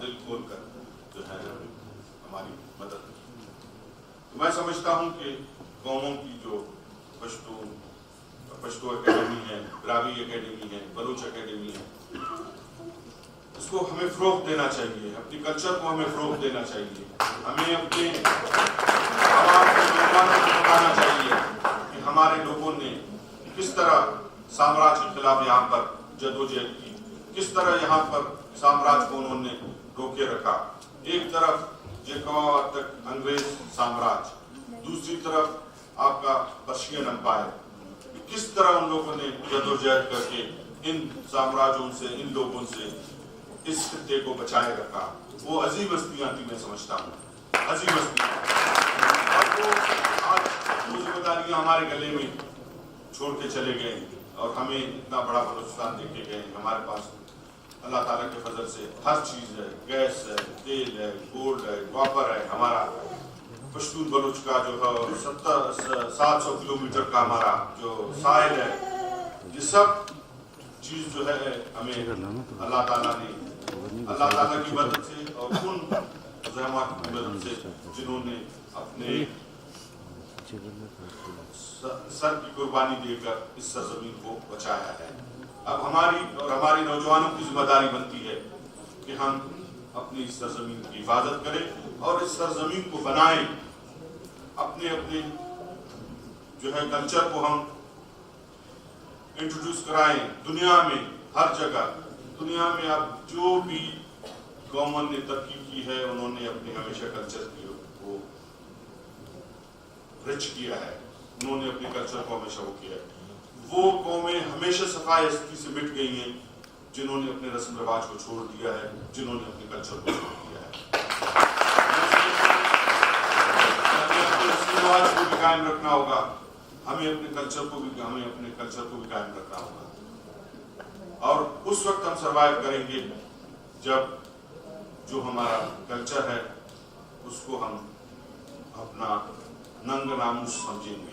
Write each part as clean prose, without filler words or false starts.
دل کھول کر جو ہے ہماری مدد کی. تو میں سمجھتا ہوں کہ قوموں کی جو پشتو اکیڈمی ہے، براوی اکیڈمی ہے، بلوچ اکیڈمی ہے، اس کو ہمیں فروغ دینا چاہیے. اپنی کلچر کو ہمیں فروغ دینا چاہیے. ہمیں اپنے عوام کے نوجوانوں کو بتانا چاہیے کہ ہمارے لوگوں نے کس طرح سامراج کے خلاف یہاں پر جدوجہد کی، کس طرح یہاں پر سامراج کو انہوں نے روکے رکھا. ایک طرف جیکوا تک انگریز سامراج، دوسری طرف آپ کا پرشین امپائر. کس طرح ان لوگوں نے جدوجہد کر کے ان سامراجوں سے، ان لوگوں سے اس خطے کو بچائے رکھا. وہ عظیم ہستیاں تھی، میں سمجھتا ہوں عظیم ہستیاں. اور وہ آج وہ ذمہ داریاں ہمارے گلے میں چھوڑ کے چلے گئے اور ہمیں اتنا بڑا بلوچستان دے کے گئے. ہمارے پاس اللہ تعالیٰ کے فضل سے ہر چیز ہے، گیس ہے، تیل ہے، گولڈ ہے، کاپر ہے. ہمارا پشتون بلوچ کا جو 700 کلومیٹر کا ہمارا جو ساحل ہے، یہ سب چیز جو ہے ہمیں اللہ تعالیٰ کی مدد سے اور ان زحمات کی مدد سے جنہوں نے اپنے سر کی قربانی دے کر اس سرزمین کو بچایا ہے. اب ہماری اور ہماری نوجوانوں کی ذمہ داری بنتی ہے کہ ہم اپنی اس سرزمین کی حفاظت کریں اور اس سرزمین کو بنائیں. اپنے جو ہے کلچر کو ہم انٹروڈیوس کرائیں دنیا میں، ہر جگہ. دنیا میں اب جو بھی قوموں نے ترقی کی ہے، انہوں نے اپنے ہمیشہ کلچر کو رچ کیا ہے. انہوں نے اپنے کلچر کو ہمیشہ وہ کیا ہے. وہ قومیں ہمیشہ صفائی ہستی سے مٹ گئی ہیں جنہوں نے اپنے رسم رواج کو چھوڑ دیا ہے، جنہوں نے اپنے کلچر کو چھوڑ دیا ہے. ہمیں اپنے رسم رواج کو بھی قائم رکھنا ہوگا، ہمیں اپنے کلچر کو بھی قائم رکھنا ہوگا. اور اس وقت ہم سروائیو کریں گے جب جو ہمارا کلچر ہے اس کو ہم اپنا ننگ ناموس سمجھیں گے.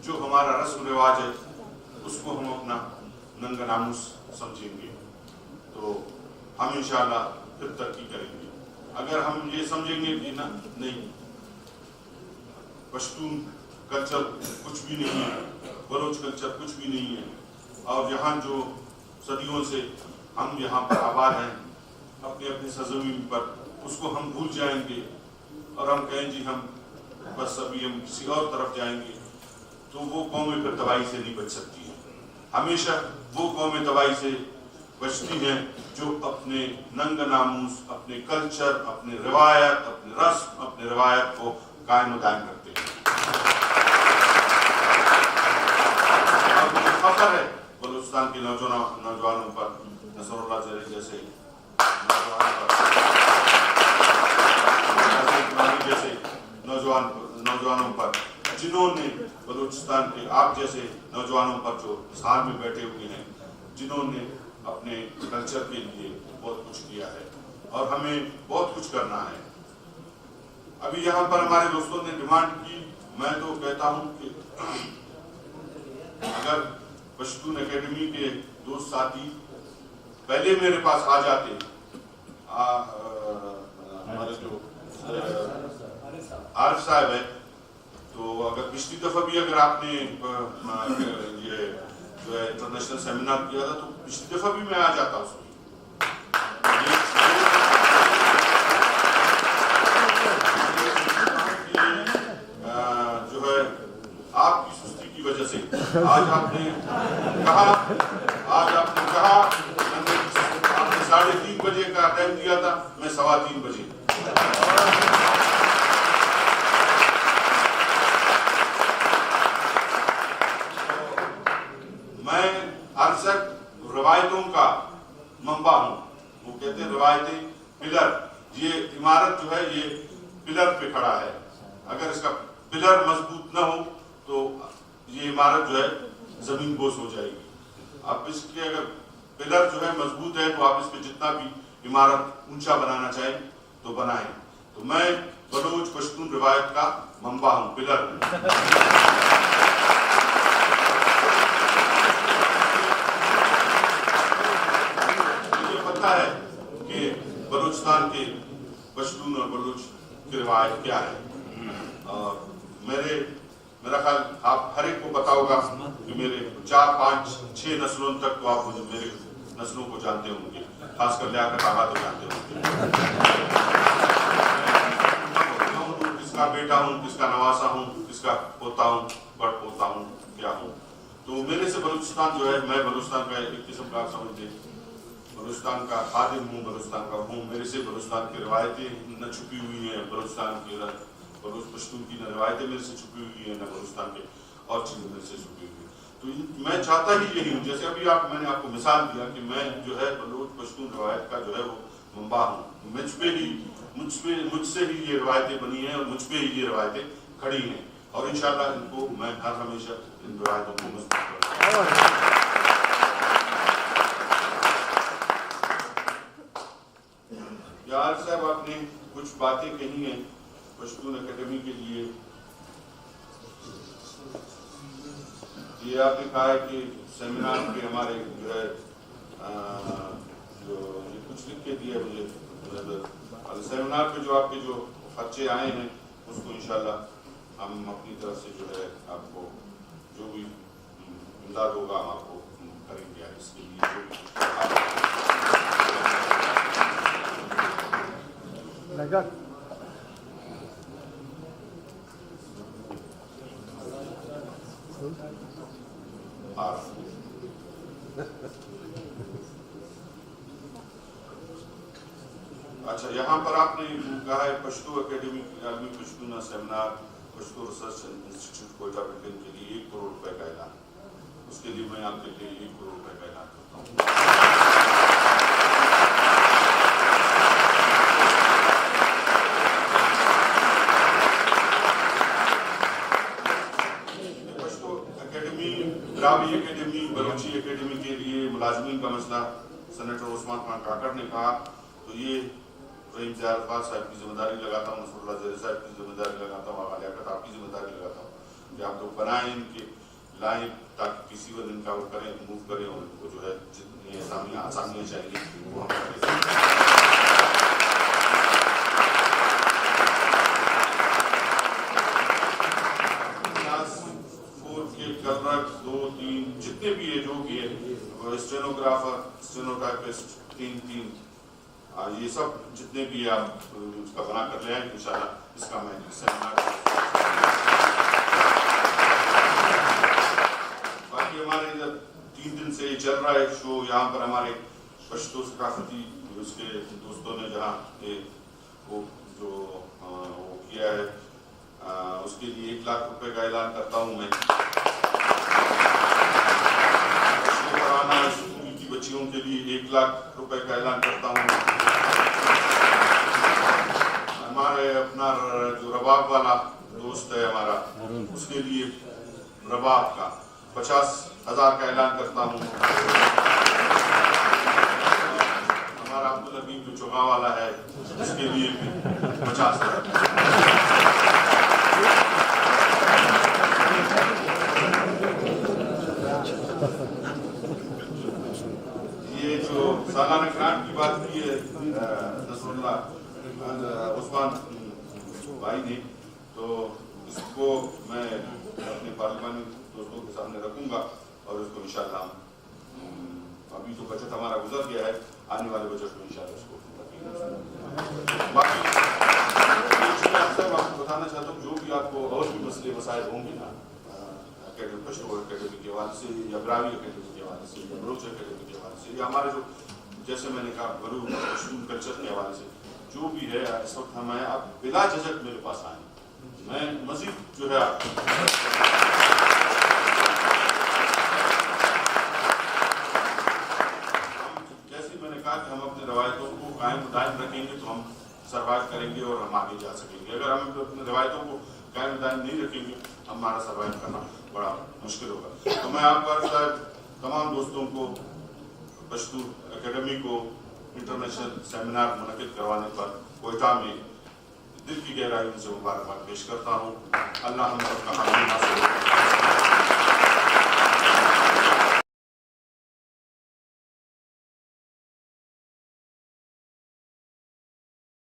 جو ہمارا رسم رواج ہے اس کو ہم اپنا ننگ ناموس سمجھیں گے تو ہم انشاءاللہ پھر ترقی کریں گے. اگر ہم یہ سمجھیں گے کہ نہیں پشتون کلچر کچھ بھی نہیں ہے، بلوچ کلچر کچھ بھی نہیں ہے، اور یہاں جو صدیوں سے ہم یہاں پر آباد ہیں اپنی سرزمین پر، اس کو ہم بھول جائیں گے اور ہم کہیں جی ہم بس ابھی ہم کسی اور طرف جائیں گے، تو وہ قومیں پھر تباہی سے نہیں بچ سکتی ہیں. ہمیشہ وہ قومیں تباہی سے بچتی ہیں جو اپنے ننگ ناموس، اپنے کلچر، اپنے روایت، اپنے رسم، اپنے روایت کو قائم و دائم کرتے ہیں. اور مجھے فخر ہے بلوچستان کے نوجوانوں پر، نصر اللہ زرعی جیسے نوجوانوں پر جنہوں نے بلوچستان کے آپ جیسے نوجوانوں پر جو ہسان میں بیٹھے ہوئے ہیں، جنہوں نے اپنے کلچر کے لیے بہت کچھ کیا ہے اور ہمیں بہت کچھ کرنا ہے. ابھی یہاں پر ہمارے دوستوں نے ڈیمانڈ کی، میں تو کہتا ہوں کہ اگر پشتون اکیڈمی کے دوست ساتھی پہلے میرے پاس آ جاتے، ہمارے جو عارف صاحب ہے، تو اگر پچھلی دفعہ بھی اگر آپ نے یہ جو ہے انٹرنیشنل سیمینار کیا تھا تو پچھلی دفعہ بھی میں آ جاتا اس میں. جو ہے آپ کی سستی کی وجہ سے آج آپ نے کہا 3:30 بجے کا ٹائم دیا تھا، میں 3:15 بجے. میں اکثر روایتوں کا منبع ہوں. وہ کہتے ہیں روایتیں پلر. یہ عمارت جو ہے یہ پلر پہ کھڑا ہے، اگر اس کا پلر مضبوط نہ ہو تو یہ عمارت جو ہے زمین بوس ہو جائے گی. آپ اس کے اگر پلر جو ہے مضبوط ہے تو آپ اس پہ جتنا بھی عمارت اونچا بنانا چاہیں تو بنائیں. تو میں بلوچ پشتون روایت کا منبع ہوں، پلر ہوں. مجھے پتا ہے کہ بلوچ بلوچستان کے پشتون اور بلوچ کی روایت کیا ہے. اور میرا خیال آپ ہر ایک کو پتا ہوگا کہ میرے 4 5 6 نسلوں تک تو آپ مجھے میرے نسلوں کو جانتے ہوں گے, خاص کر لیاقت آغا تو جانتے ہوں گے. کس کا بیٹا ہوں, کس کا نواسا ہوں, کس کا پوتا ہوں, بڑ پوتا ہوں, کیا ہوں. تو میرے سے بلوچستان جو ہے, میں بلوچستان کا ایک قسم کا سمجھتے بلوچستان کا خادم ہوں, بلوچستان کا ہوں. میرے سے بلوچستان کی روایتیں نہ چھپی ہوئی ہیں, بلوچستان کی بلوچ پشتون کی نہ روایتیں میرے سے چھپی ہوئی ہیں, نہ بلوچستان کے اور چیزیں میرے سے چھپی ہوئی ہیں. تو میں چاہتا ہی یہی ہوں, جیسے ابھی میں نے آپ کو مثال دیا کہ میں جو ہے بلوچ پشتون روایت کا جو ہے وہ منبع ہوں. مجھ سے ہی یہ روایتیں بنی ہیں اور مجھ پہ ہی یہ روایتیں کھڑی ہیں, اور انشاءاللہ ان کو میں ہر ہمیشہ ان روایتوں کو مضبوط کروں گا. یار صاحب, آپ نے کچھ باتیں کہی ہیں پشتون اکیڈمی کے لیے. یہ آپ نے کہا ہے کہ سیمینار کے ہمارے جو ہے جو یہ کچھ لکھ کے دیا مجھے, سیمینار پہ جو آپ کے جو خرچے آئے ہیں اس کو انشاءاللہ ہم اپنی طرف سے جو ہے آپ کو جو بھی امداد ہوگا ہم آپ کو کریں گے. اس کے لیے اچھا, یہاں پر آپ نے کہا ہے پشتو اکیڈمی عالمی Pashtun seminar Pashto research institute Quetta building کے لیے 1 کروڑ روپے کا اعلان. اس کے لیے میں آپ کے لیے 1 کروڑ روپے کا اعلان کرتا ہوں. راوی اکیڈمی, بلوچی اکیڈمی کے لیے ملازمین کا مسئلہ سینیٹر عثمان خان کاکڑ نے کہا, تو یہ رحیم زیار خان صاحب کی ذمہ داری لگاتا ہوں, نصر اللہ زیر صاحب کی ذمہ داری لگاتا ہوں, آغا لیاقت آپ کی ذمہ داری لگاتا ہوں کہ آپ لوگ بنائیں, ان کے لائیں, تاکہ کسی وقت ان کا وہ کریں, موو کریں, اور ان کو جو ہے جتنی آسانیاں چاہیے وہ ہم کریں. کلرک 2 3 جتنے بھی ہے, جو بھی ہے, اسٹینوگرافر, اسٹینوٹائپسٹ 3 یہ سب جتنے بھی آپ اس کا بنا کر لے آئیں. انشاءاللہ اس کا میں سیمینار. باقی ہمارے ادھر 3 دن سے چل رہا ہے شو. یہاں پر ہمارے پشتو ثقافتی اس کے دوستوں نے جہاں وہ جو وہ کیا ہے, اس کے لیے 1 لاکھ روپے کا اعلان کرتا ہوں میں. اسکول کی بچیوں کے لیے 1 لاکھ روپے کا اعلان کرتا ہوں. ہمارے اپنا جو رباب والا دوست ہے ہمارا, اس کے لیے رباب کا 50,000 کا اعلان کرتا ہوں. ہمارا عبدالحبیب جو چوگا والا ہے, اس کے لیے 50,000. یہ جو سالانہ گرانٹ کی بات کی ہے نصر اللہ عثمان بھائی نے, تو اس کو میں اپنے پارلیمانی دوستوں کے سامنے رکھوں گا, اور اس کو انشاءاللہ ابھی تو بجٹ ہمارا گزر گیا ہے, آنے والے بجٹ میں انشاءاللہ اس کو باقی آپ کو بتانا چاہتا ہوں, جو بھی آپ کو اور بھی مسئلے مسائل ہوں گے نا پشتو اکیڈمی کے حوالے سے, یا براوی اکیڈمی کے حوالے سے, یا بلوچ اکیڈمی کے حوالے سے, یا ہمارے جو جیسے میں نے کہا بلوچ پشتون کلچر کے حوالے سے جو بھی ہے, اس وقت ہمیں آپ بلا جھجک میرے پاس آئیں. میں مزید جو ہے جیسے میں نے کہا کہ ہم اپنی روایتوں کو قائم دائم رکھیں گے تو ہم سروائیو کریں گے اور ہم آگے جا سکیں گے. اگر ہم اپنی روایتوں کو قائم دائم نہیں رکھیں گے, ہمارا سروائیو کرنا بڑا مشکل ہوگا. تو میں آپ کا شاید تمام دوستوں کو پشتو اکیڈمی کو انٹرنیشنل سیمینار منعقد کروانے پر کوئٹہ میں دل کی گہرائیوں سے مبارکباد پیش کرتا ہوں. اللہ ہم سب کا حاصل ہو.